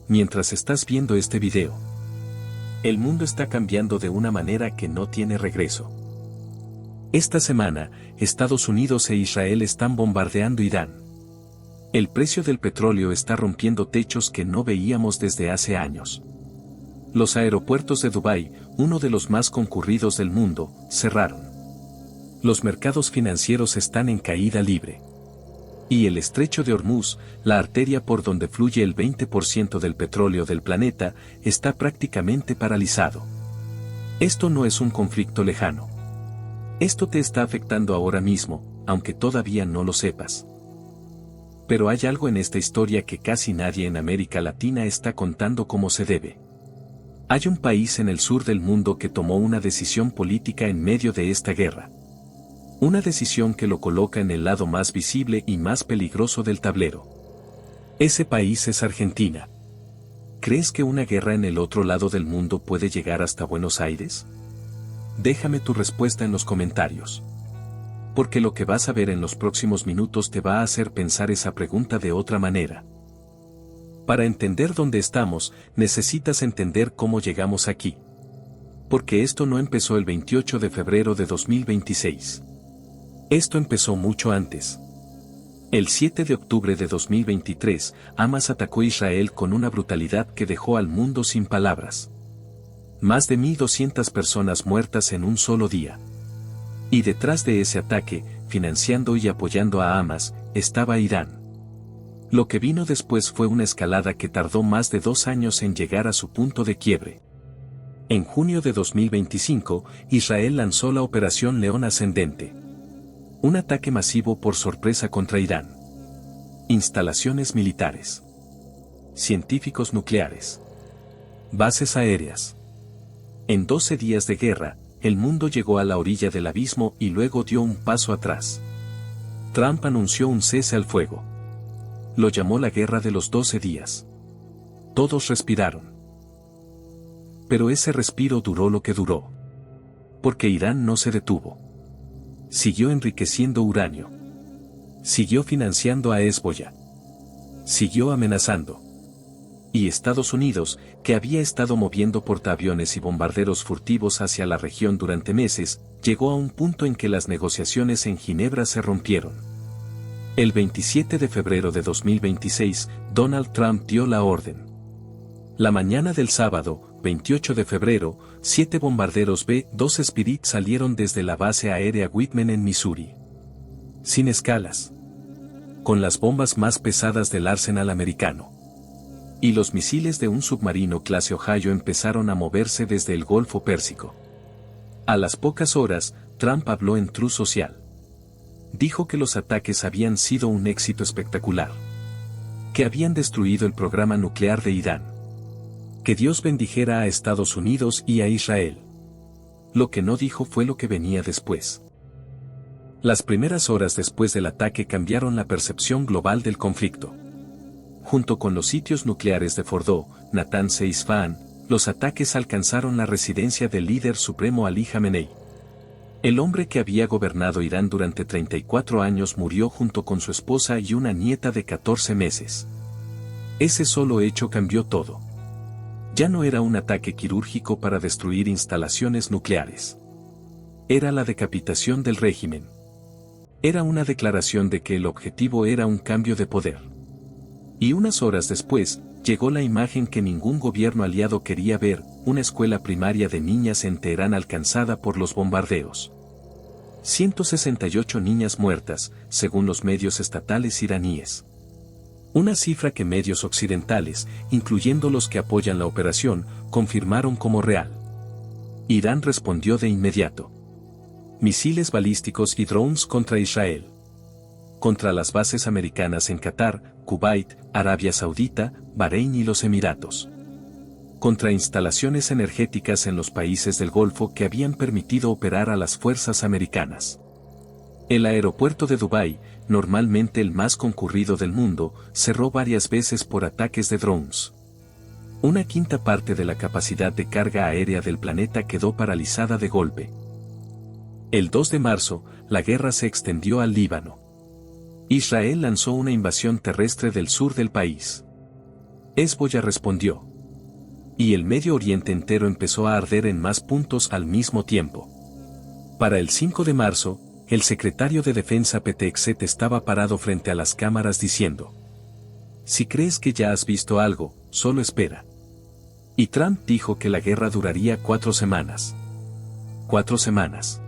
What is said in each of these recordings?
mientras estás viendo este video. El mundo está cambiando de una manera que no tiene regreso. Esta semana, Estados Unidos e Israel están bombardeando Irán. El precio del petróleo está rompiendo techos que no veíamos desde hace años. Los aeropuertos de Dubái, uno de los más concurridos del mundo, cerraron. Los mercados financieros están en caída libre. Y el estrecho de Hormuz, la arteria por donde fluye el 20% del petróleo del planeta, está prácticamente paralizado. Esto no es un conflicto lejano. Esto te está afectando ahora mismo, aunque todavía no lo sepas. Pero hay algo en esta historia que casi nadie en América Latina está contando como se debe. Hay un país en el sur del mundo que tomó una decisión política en medio de esta guerra. Una decisión que lo coloca en el lado más visible y más peligroso del tablero. Ese país es Argentina. ¿Crees que una guerra en el otro lado del mundo puede llegar hasta Buenos Aires? Déjame tu respuesta en los comentarios. Porque lo que vas a ver en los próximos minutos te va a hacer pensar esa pregunta de otra manera. Para entender dónde estamos, necesitas entender cómo llegamos aquí. Porque esto no empezó el 28 de febrero de 2026. Esto empezó mucho antes. El 7 de octubre de 2023, Hamas atacó a Israel con una brutalidad que dejó al mundo sin palabras. Más de 1.200 personas muertas en un solo día. Y detrás de ese ataque, financiando y apoyando a Hamas, estaba Irán. Lo que vino después fue una escalada que tardó más de 2 años en llegar a su punto de quiebre. En junio de 2025, Israel lanzó la Operación León Ascendente. Un ataque masivo por sorpresa contra Irán. Instalaciones militares. Científicos nucleares. Bases aéreas. En 12 días de guerra, el mundo llegó a la orilla del abismo y luego dio un paso atrás. Trump anunció un cese al fuego. Lo llamó la guerra de los 12 días. Todos respiraron. Pero ese respiro duró lo que duró. Porque Irán no se detuvo. Siguió enriqueciendo uranio. Siguió financiando a Hezbollah. Siguió amenazando. Y Estados Unidos, que había estado moviendo portaaviones y bombarderos furtivos hacia la región durante meses, llegó a un punto en que las negociaciones en Ginebra se rompieron. El 27 de febrero de 2026, Donald Trump dio la orden. La mañana del sábado, 28 de febrero, 7 bombarderos B-2 Spirit salieron desde la base aérea Whitman en Missouri. Sin escalas. Con las bombas más pesadas del arsenal americano. Y los misiles de un submarino clase Ohio empezaron a moverse desde el Golfo Pérsico. A las pocas horas, Trump habló en Truth Social. Dijo que los ataques habían sido un éxito espectacular. Que habían destruido el programa nuclear de Irán. Que Dios bendijera a Estados Unidos y a Israel. Lo que no dijo fue lo que venía después. Las primeras horas después del ataque cambiaron la percepción global del conflicto. Junto con los sitios nucleares de Fordow, Natanz e Isfahán, los ataques alcanzaron la residencia del líder supremo Ali Jamenei. El hombre que había gobernado Irán durante 34 años murió junto con su esposa y una nieta de 14 meses. Ese solo hecho cambió todo. Ya no era un ataque quirúrgico para destruir instalaciones nucleares. Era la decapitación del régimen. Era una declaración de que el objetivo era un cambio de poder. Y unas horas después, llegó la imagen que ningún gobierno aliado quería ver, una escuela primaria de niñas en Teherán alcanzada por los bombardeos. 168 niñas muertas, según los medios estatales iraníes. Una cifra que medios occidentales, incluyendo los que apoyan la operación, confirmaron como real. Irán respondió de inmediato. Misiles balísticos y drones contra Israel. Contra las bases americanas en Qatar, Kuwait, Arabia Saudita, Bahrein y los Emiratos. Contra instalaciones energéticas en los países del Golfo que habían permitido operar a las fuerzas americanas. El aeropuerto de Dubái, normalmente el más concurrido del mundo, cerró varias veces por ataques de drones. Una quinta parte de la capacidad de carga aérea del planeta quedó paralizada de golpe. El 2 de marzo, la guerra se extendió al Líbano. Israel lanzó una invasión terrestre del sur del país. Hezbollah respondió. Y el Medio Oriente entero empezó a arder en más puntos al mismo tiempo. Para el 5 de marzo, el secretario de Defensa Pete Hegseth estaba parado frente a las cámaras diciendo: si crees que ya has visto algo, solo espera. Y Trump dijo que la guerra duraría 4 semanas. 4 semanas.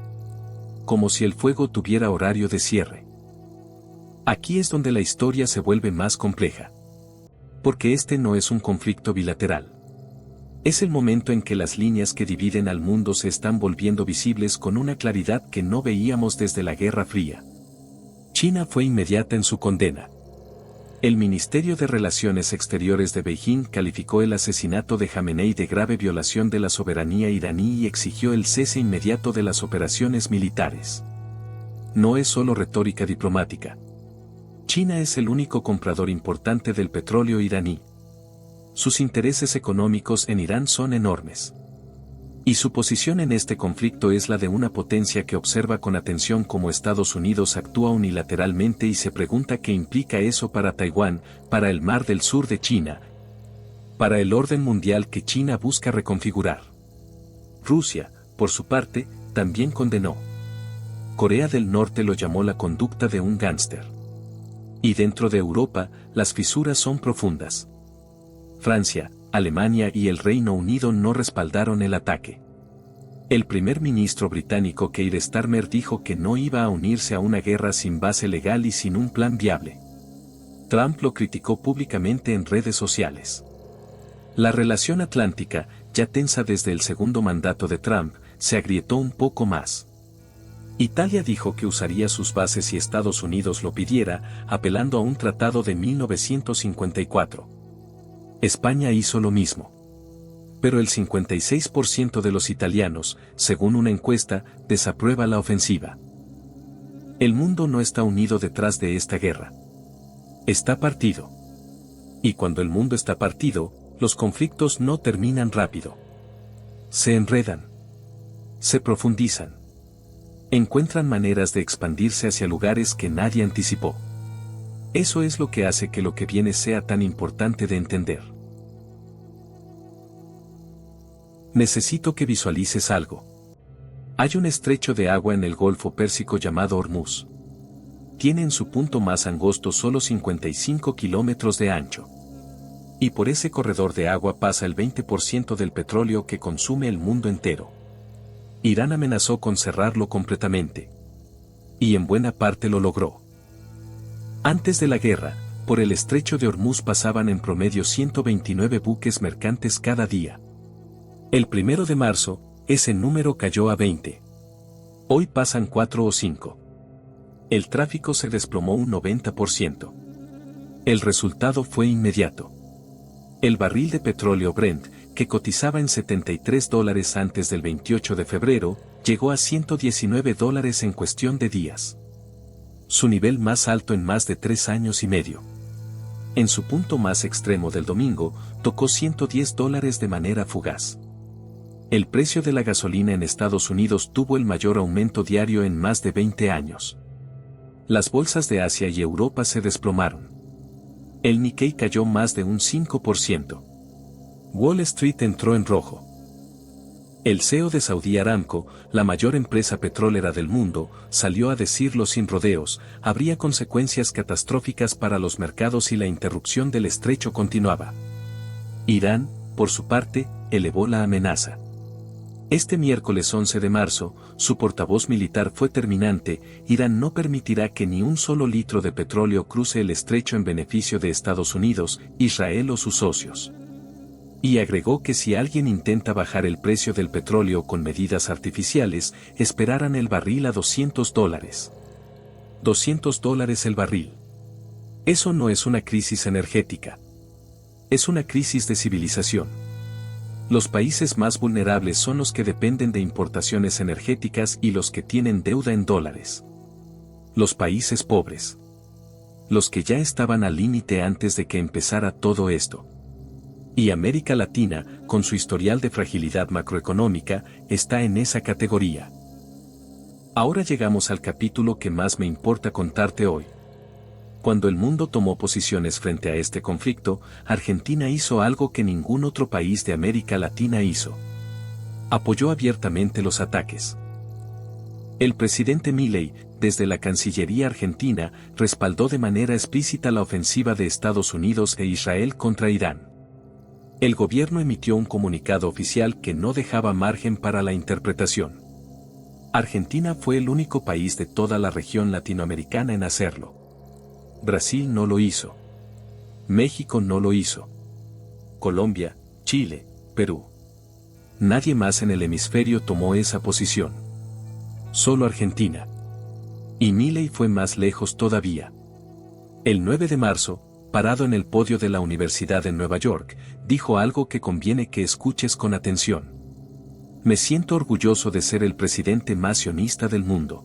Como si el fuego tuviera horario de cierre. Aquí es donde la historia se vuelve más compleja. Porque este no es un conflicto bilateral. Es el momento en que las líneas que dividen al mundo se están volviendo visibles con una claridad que no veíamos desde la Guerra Fría. China fue inmediata en su condena. El Ministerio de Relaciones Exteriores de Beijing calificó el asesinato de Jamenei de grave violación de la soberanía iraní y exigió el cese inmediato de las operaciones militares. No es solo retórica diplomática. China es el único comprador importante del petróleo iraní. Sus intereses económicos en Irán son enormes. Y su posición en este conflicto es la de una potencia que observa con atención cómo Estados Unidos actúa unilateralmente y se pregunta qué implica eso para Taiwán, para el Mar del Sur de China, para el orden mundial que China busca reconfigurar. Rusia, por su parte, también condenó. Corea del Norte lo llamó la conducta de un gángster. Y dentro de Europa, las fisuras son profundas. Francia, Alemania y el Reino Unido no respaldaron el ataque. El primer ministro británico Keir Starmer dijo que no iba a unirse a una guerra sin base legal y sin un plan viable. Trump lo criticó públicamente en redes sociales. La relación atlántica, ya tensa desde el segundo mandato de Trump, se agrietó un poco más. Italia dijo que usaría sus bases si Estados Unidos lo pidiera, apelando a un tratado de 1954. España hizo lo mismo. Pero el 56% de los italianos, según una encuesta, desaprueba la ofensiva. El mundo no está unido detrás de esta guerra. Está partido. Y cuando el mundo está partido, los conflictos no terminan rápido. Se enredan. Se profundizan. Encuentran maneras de expandirse hacia lugares que nadie anticipó. Eso es lo que hace que lo que viene sea tan importante de entender. Necesito que visualices algo. Hay un estrecho de agua en el Golfo Pérsico llamado Hormuz. Tiene en su punto más angosto solo 55 kilómetros de ancho. Y por ese corredor de agua pasa el 20% del petróleo que consume el mundo entero. Irán amenazó con cerrarlo completamente. Y en buena parte lo logró. Antes de la guerra, por el estrecho de Hormuz pasaban en promedio 129 buques mercantes cada día. El 1 de marzo, ese número cayó a 20. Hoy pasan 4 o 5. El tráfico se desplomó un 90%. El resultado fue inmediato. El barril de petróleo Brent, que cotizaba en $73 antes del 28 de febrero, llegó a $119 en cuestión de días. Su nivel más alto en más de 3 años y medio. En su punto más extremo del domingo, tocó $110 de manera fugaz. El precio de la gasolina en Estados Unidos tuvo el mayor aumento diario en más de 20 años. Las bolsas de Asia y Europa se desplomaron. El Nikkei cayó más de un 5%. Wall Street entró en rojo. El CEO de Saudi Aramco, la mayor empresa petrolera del mundo, salió a decirlo sin rodeos: habría consecuencias catastróficas para los mercados y la interrupción del estrecho continuaba. Irán, por su parte, elevó la amenaza. Este miércoles 11 de marzo, su portavoz militar fue terminante: Irán no permitirá que ni un solo litro de petróleo cruce el estrecho en beneficio de Estados Unidos, Israel o sus socios. Y agregó que si alguien intenta bajar el precio del petróleo con medidas artificiales, esperaran el barril a $200. $200 el barril. Eso no es una crisis energética. Es una crisis de civilización. Los países más vulnerables son los que dependen de importaciones energéticas y los que tienen deuda en dólares. Los países pobres. Los que ya estaban al límite antes de que empezara todo esto. Y América Latina, con su historial de fragilidad macroeconómica, está en esa categoría. Ahora llegamos al capítulo que más me importa contarte hoy. Cuando el mundo tomó posiciones frente a este conflicto, Argentina hizo algo que ningún otro país de América Latina hizo. Apoyó abiertamente los ataques. El presidente Milei, desde la Cancillería argentina, respaldó de manera explícita la ofensiva de Estados Unidos e Israel contra Irán. El gobierno emitió un comunicado oficial que no dejaba margen para la interpretación. Argentina fue el único país de toda la región latinoamericana en hacerlo. Brasil no lo hizo. México no lo hizo. Colombia, Chile, Perú. Nadie más en el hemisferio tomó esa posición. Solo Argentina. Y Milei fue más lejos todavía. El 9 de marzo, parado en el podio de la Universidad de Nueva York, dijo algo que conviene que escuches con atención. Me siento orgulloso de ser el presidente más sionista del mundo.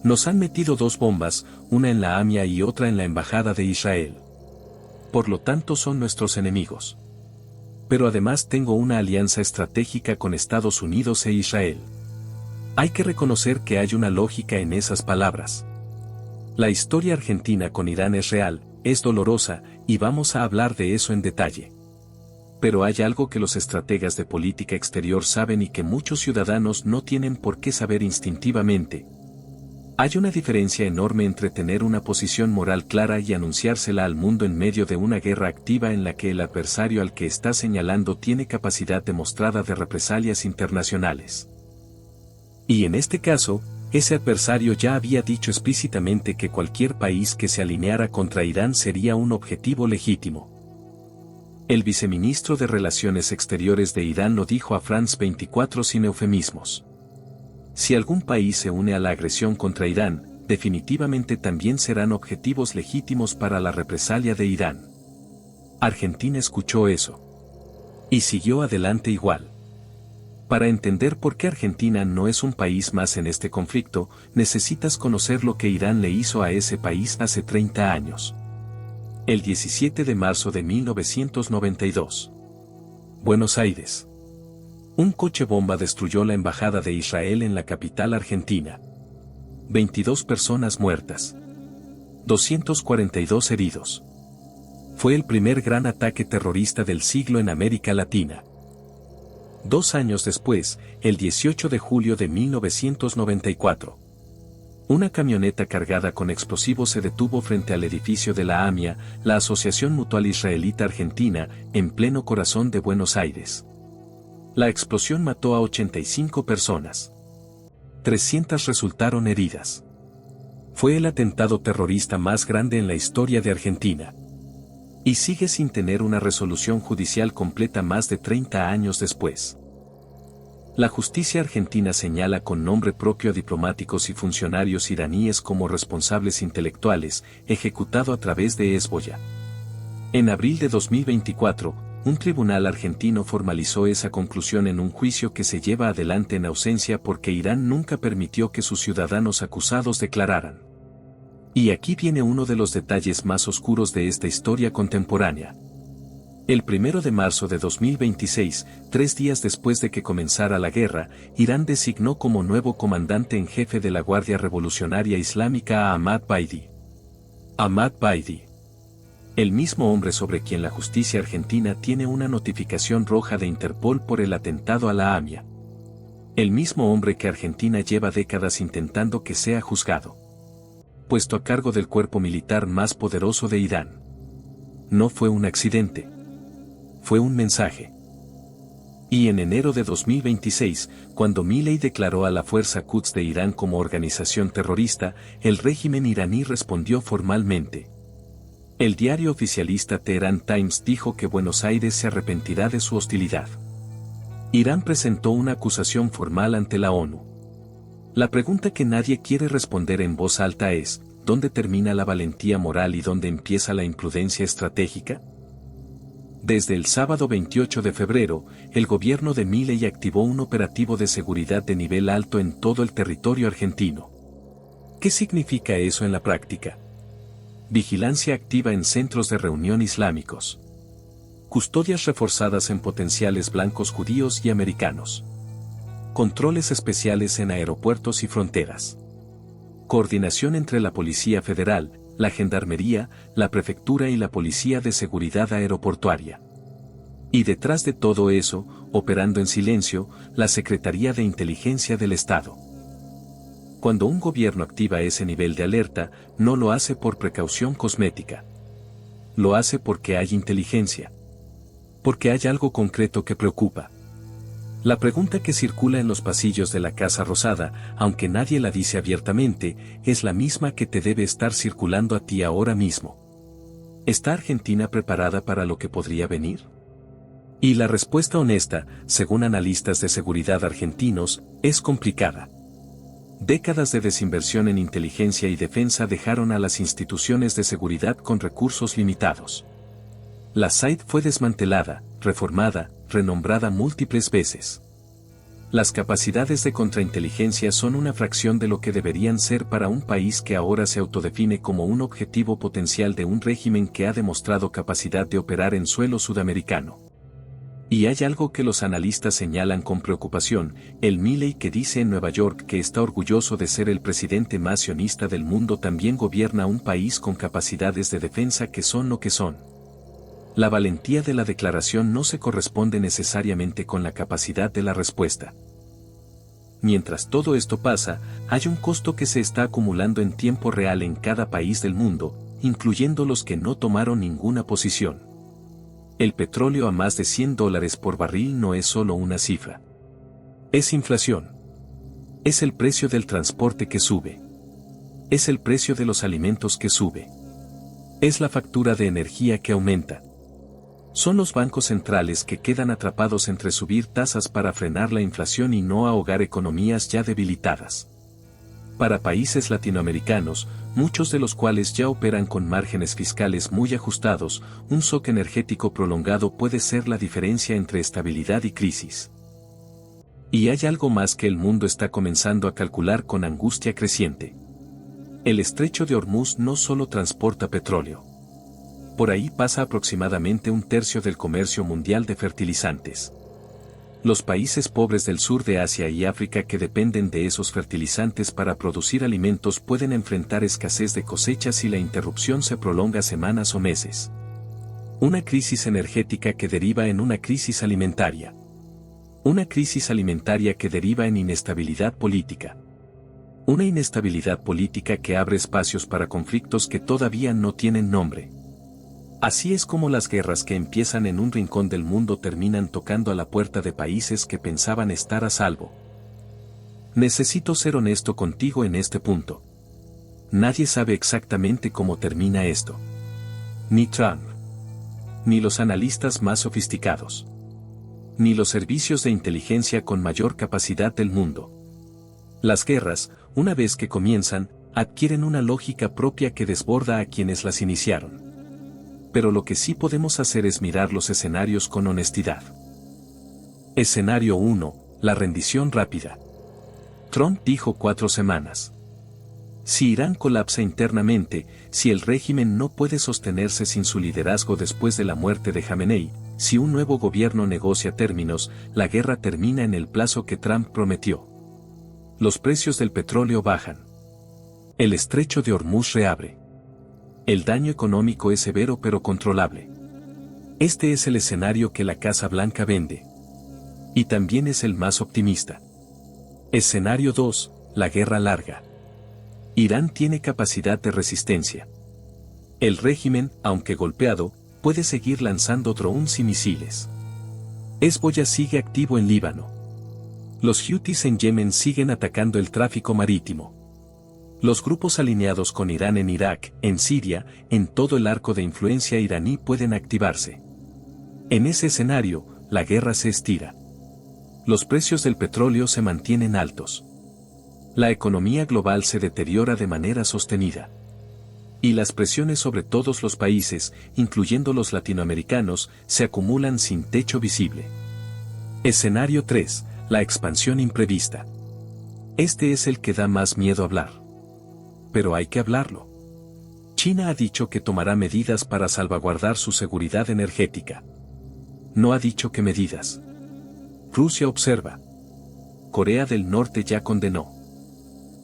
Nos han metido 2 bombas, una en la AMIA y otra en la Embajada de Israel. Por lo tanto son nuestros enemigos. Pero además tengo una alianza estratégica con Estados Unidos e Israel. Hay que reconocer que hay una lógica en esas palabras. La historia argentina con Irán es real, es dolorosa, y vamos a hablar de eso en detalle. Pero hay algo que los estrategas de política exterior saben y que muchos ciudadanos no tienen por qué saber instintivamente. Hay una diferencia enorme entre tener una posición moral clara y anunciársela al mundo en medio de una guerra activa en la que el adversario al que está señalando tiene capacidad demostrada de represalias internacionales. Y en este caso, ese adversario ya había dicho explícitamente que cualquier país que se alineara contra Irán sería un objetivo legítimo. El viceministro de Relaciones Exteriores de Irán lo dijo a France 24 sin eufemismos. Si algún país se une a la agresión contra Irán, definitivamente también serán objetivos legítimos para la represalia de Irán. Argentina escuchó eso. Y siguió adelante igual. Para entender por qué Argentina no es un país más en este conflicto, necesitas conocer lo que Irán le hizo a ese país hace 30 años. El 17 de marzo de 1992. Buenos Aires. Un coche bomba destruyó la embajada de Israel en la capital argentina. 22 personas muertas. 242 heridos. Fue el primer gran ataque terrorista del siglo en América Latina. 2 años después, el 18 de julio de 1994. Una camioneta cargada con explosivos se detuvo frente al edificio de la AMIA, la Asociación Mutual Israelita Argentina, en pleno corazón de Buenos Aires. La explosión mató a 85 personas. 300 resultaron heridas. Fue el atentado terrorista más grande en la historia de Argentina. Y sigue sin tener una resolución judicial completa más de 30 años después. La justicia argentina señala con nombre propio a diplomáticos y funcionarios iraníes como responsables intelectuales, ejecutado a través de Hezbollah. En abril de 2024, un tribunal argentino formalizó esa conclusión en un juicio que se lleva adelante en ausencia porque Irán nunca permitió que sus ciudadanos acusados declararan. Y aquí viene uno de los detalles más oscuros de esta historia contemporánea. El 1 de marzo de 2026, 3 días después de que comenzara la guerra, Irán designó como nuevo comandante en jefe de la Guardia Revolucionaria Islámica a Ahmad Baidi. Ahmad Baidi. El mismo hombre sobre quien la justicia argentina tiene una notificación roja de Interpol por el atentado a la AMIA. El mismo hombre que Argentina lleva décadas intentando que sea juzgado. Puesto a cargo del cuerpo militar más poderoso de Irán. No fue un accidente. Fue un mensaje. Y en enero de 2026, cuando Milei declaró a la Fuerza Quds de Irán como organización terrorista, el régimen iraní respondió formalmente. El diario oficialista Tehran Times dijo que Buenos Aires se arrepentirá de su hostilidad. Irán presentó una acusación formal ante la ONU. La pregunta que nadie quiere responder en voz alta es, ¿dónde termina la valentía moral y dónde empieza la imprudencia estratégica? Desde el sábado 28 de febrero, el gobierno de Milei activó un operativo de seguridad de nivel alto en todo el territorio argentino. ¿Qué significa eso en la práctica? Vigilancia activa en centros de reunión islámicos. Custodias reforzadas en potenciales blancos judíos y americanos. Controles especiales en aeropuertos y fronteras. Coordinación entre la Policía Federal, la Gendarmería, la Prefectura y la Policía de Seguridad Aeroportuaria. Y detrás de todo eso, operando en silencio, la Secretaría de Inteligencia del Estado. Cuando un gobierno activa ese nivel de alerta, no lo hace por precaución cosmética. Lo hace porque hay inteligencia. Porque hay algo concreto que preocupa. La pregunta que circula en los pasillos de la Casa Rosada, aunque nadie la dice abiertamente, es la misma que te debe estar circulando a ti ahora mismo. ¿Está Argentina preparada para lo que podría venir? Y la respuesta honesta, según analistas de seguridad argentinos, es complicada. Décadas de desinversión en inteligencia y defensa dejaron a las instituciones de seguridad con recursos limitados. La SAID fue desmantelada, reformada, renombrada múltiples veces. Las capacidades de contrainteligencia son una fracción de lo que deberían ser para un país que ahora se autodefine como un objetivo potencial de un régimen que ha demostrado capacidad de operar en suelo sudamericano. Y hay algo que los analistas señalan con preocupación, el Milley que dice en Nueva York que está orgulloso de ser el presidente más sionista del mundo también gobierna un país con capacidades de defensa que son lo que son. La valentía de la declaración no se corresponde necesariamente con la capacidad de la respuesta. Mientras todo esto pasa, hay un costo que se está acumulando en tiempo real en cada país del mundo, incluyendo los que no tomaron ninguna posición. El petróleo a más de $100 por barril no es solo una cifra. Es inflación. Es el precio del transporte que sube. Es el precio de los alimentos que sube. Es la factura de energía que aumenta. Son los bancos centrales que quedan atrapados entre subir tasas para frenar la inflación y no ahogar economías ya debilitadas. Para países latinoamericanos, muchos de los cuales ya operan con márgenes fiscales muy ajustados, un shock energético prolongado puede ser la diferencia entre estabilidad y crisis. Y hay algo más que el mundo está comenzando a calcular con angustia creciente. El estrecho de Hormuz no solo transporta petróleo. Por ahí pasa aproximadamente un tercio del comercio mundial de fertilizantes. Los países pobres del sur de Asia y África que dependen de esos fertilizantes para producir alimentos pueden enfrentar escasez de cosechas si la interrupción se prolonga semanas o meses. Una crisis energética que deriva en una crisis alimentaria. Una crisis alimentaria que deriva en inestabilidad política. Una inestabilidad política que abre espacios para conflictos que todavía no tienen nombre. Así es como las guerras que empiezan en un rincón del mundo terminan tocando a la puerta de países que pensaban estar a salvo. Necesito ser honesto contigo en este punto. Nadie sabe exactamente cómo termina esto. Ni Trump. Ni los analistas más sofisticados. Ni los servicios de inteligencia con mayor capacidad del mundo. Las guerras, una vez que comienzan, adquieren una lógica propia que desborda a quienes las iniciaron. Pero lo que sí podemos hacer es mirar los escenarios con honestidad. Escenario 1, la rendición rápida. Trump dijo 4 semanas. Si Irán colapsa internamente, si el régimen no puede sostenerse sin su liderazgo después de la muerte de Jamenei, si un nuevo gobierno negocia términos, la guerra termina en el plazo que Trump prometió. Los precios del petróleo bajan. El estrecho de Hormuz reabre. El daño económico es severo pero controlable. Este es el escenario que la Casa Blanca vende. Y también es el más optimista. Escenario 2, la guerra larga. Irán tiene capacidad de resistencia. El régimen, aunque golpeado, puede seguir lanzando drones y misiles. Hezbollah sigue activo en Líbano. Los Houthis en Yemen siguen atacando el tráfico marítimo. Los grupos alineados con Irán en Irak, en Siria, en todo el arco de influencia iraní pueden activarse. En ese escenario, la guerra se estira. Los precios del petróleo se mantienen altos. La economía global se deteriora de manera sostenida. Y las presiones sobre todos los países, incluyendo los latinoamericanos, se acumulan sin techo visible. Escenario 3, la expansión imprevista. Este es el que da más miedo hablar. Pero hay que hablarlo. China ha dicho que tomará medidas para salvaguardar su seguridad energética. No ha dicho qué medidas. Rusia observa. Corea del Norte ya condenó.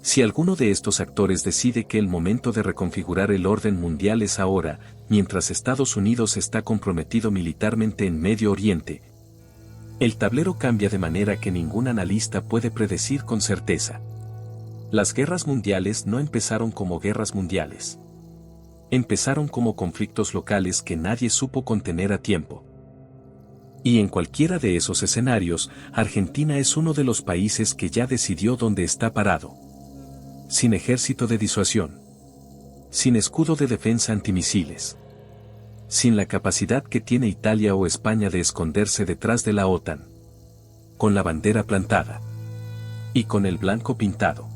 Si alguno de estos actores decide que el momento de reconfigurar el orden mundial es ahora, mientras Estados Unidos está comprometido militarmente en Medio Oriente, el tablero cambia de manera que ningún analista puede predecir con certeza. Las guerras mundiales no empezaron como guerras mundiales. Empezaron como conflictos locales que nadie supo contener a tiempo. Y en cualquiera de esos escenarios, Argentina es uno de los países que ya decidió dónde está parado. Sin ejército de disuasión. Sin escudo de defensa antimisiles. Sin la capacidad que tiene Italia o España de esconderse detrás de la OTAN. Con la bandera plantada. Y con el blanco pintado.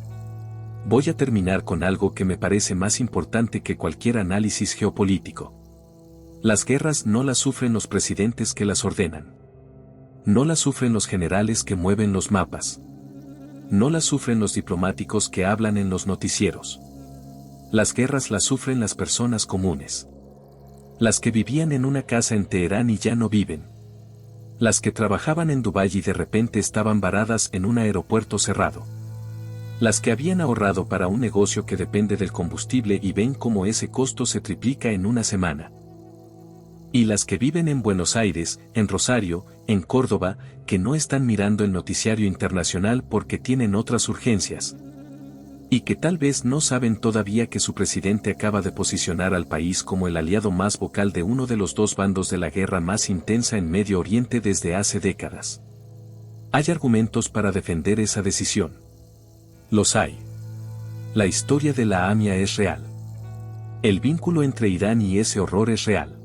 Voy a terminar con algo que me parece más importante que cualquier análisis geopolítico. Las guerras no las sufren los presidentes que las ordenan. No las sufren los generales que mueven los mapas. No las sufren los diplomáticos que hablan en los noticieros. Las guerras las sufren las personas comunes. Las que vivían en una casa en Teherán y ya no viven. Las que trabajaban en Dubái y de repente estaban varadas en un aeropuerto cerrado. Las que habían ahorrado para un negocio que depende del combustible y ven cómo ese costo se triplica en una semana. Y las que viven en Buenos Aires, en Rosario, en Córdoba, que no están mirando el noticiario internacional porque tienen otras urgencias. Y que tal vez no saben todavía que su presidente acaba de posicionar al país como el aliado más vocal de uno de los dos bandos de la guerra más intensa en Medio Oriente desde hace décadas. Hay argumentos para defender esa decisión. Los hay. La historia de la AMIA es real. El vínculo entre Irán y ese horror es real.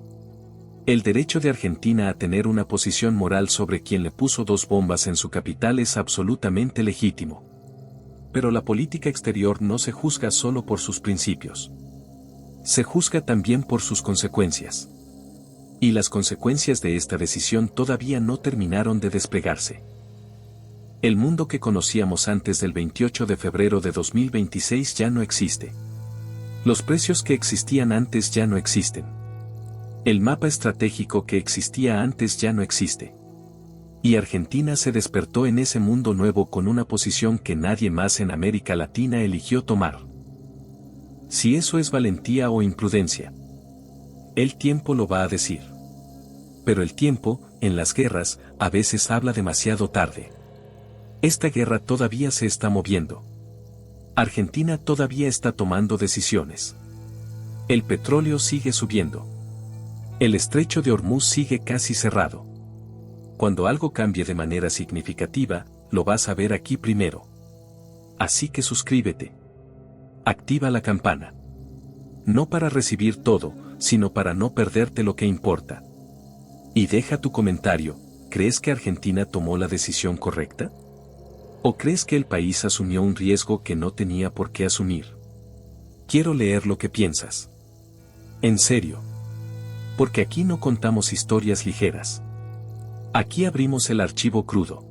El derecho de Argentina a tener una posición moral sobre quien le puso 2 bombas en su capital es absolutamente legítimo. Pero la política exterior no se juzga solo por sus principios. Se juzga también por sus consecuencias. Y las consecuencias de esta decisión todavía no terminaron de desplegarse. El mundo que conocíamos antes del 28 de febrero de 2026 ya no existe. Los precios que existían antes ya no existen. El mapa estratégico que existía antes ya no existe. Y Argentina se despertó en ese mundo nuevo con una posición que nadie más en América Latina eligió tomar. Si eso es valentía o imprudencia, el tiempo lo va a decir. Pero el tiempo, en las guerras, a veces habla demasiado tarde. Esta guerra todavía se está moviendo. Argentina todavía está tomando decisiones. El petróleo sigue subiendo. El estrecho de Hormuz sigue casi cerrado. Cuando algo cambie de manera significativa, lo vas a ver aquí primero. Así que suscríbete. Activa la campana. No para recibir todo, sino para no perderte lo que importa. Y deja tu comentario, ¿crees que Argentina tomó la decisión correcta? ¿O crees que el país asumió un riesgo que no tenía por qué asumir? Quiero leer lo que piensas. En serio. Porque aquí no contamos historias ligeras. Aquí abrimos el archivo crudo.